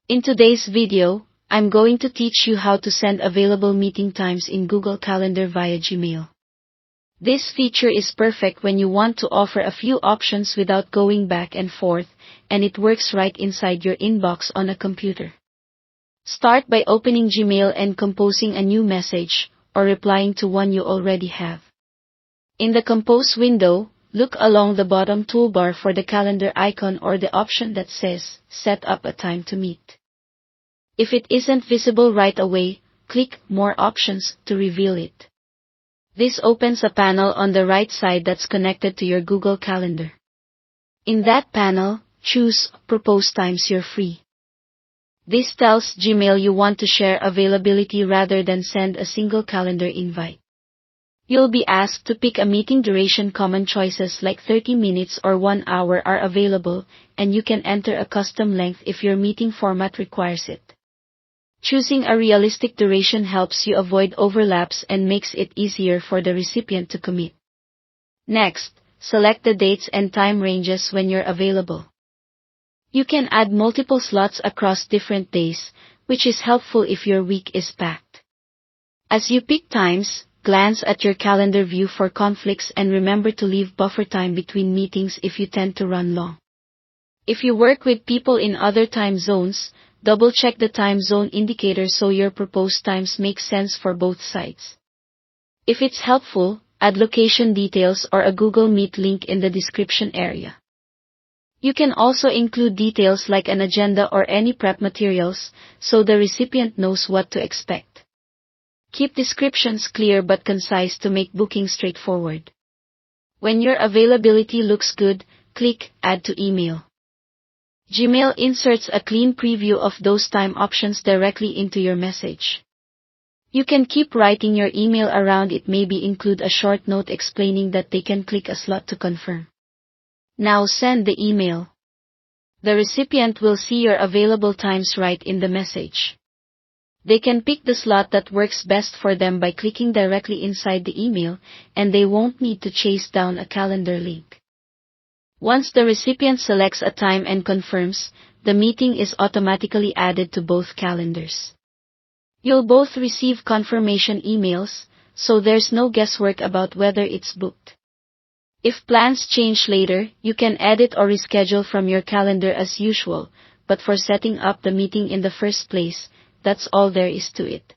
In today's video, I'm going to teach you how to send available meeting times in Google Calendar via Gmail. This feature is perfect when you want to offer a few options without going back and forth, and it works right inside your inbox on a computer. Start by opening Gmail and composing a new message, or replying to one you already have. In the Compose window, look along the bottom toolbar for the calendar icon or the option that says, Set up a time to meet. If it isn't visible right away, click More Options to reveal it. This opens a panel on the right side that's connected to your Google Calendar. In that panel, choose Propose Times You're Free. This tells Gmail you want to share availability rather than send a single calendar invite. You'll be asked to pick a meeting duration. Common choices like 30 minutes or 1 hour are available, and you can enter a custom length if your meeting format requires it. Choosing a realistic duration helps you avoid overlaps and makes it easier for the recipient to commit. Next, select the dates and time ranges when you're available. You can add multiple slots across different days, which is helpful if your week is packed. As you pick times, glance at your calendar view for conflicts and remember to leave buffer time between meetings if you tend to run long. If you work with people in other time zones, double-check the time zone indicator so your proposed times make sense for both sides. If it's helpful, add location details or a Google Meet link in the description area. You can also include details like an agenda or any prep materials, so the recipient knows what to expect. Keep descriptions clear but concise to make booking straightforward. When your availability looks good, click Add to Email. Gmail inserts a clean preview of those time options directly into your message. You can keep writing your email around it, maybe include a short note explaining that they can click a slot to confirm. Now send the email. The recipient will see your available times right in the message. They can pick the slot that works best for them by clicking directly inside the email, and they won't need to chase down a calendar link. Once the recipient selects a time and confirms, the meeting is automatically added to both calendars. You'll both receive confirmation emails, so there's no guesswork about whether it's booked. If plans change later, you can edit or reschedule from your calendar as usual, but for setting up the meeting in the first place, that's all there is to it.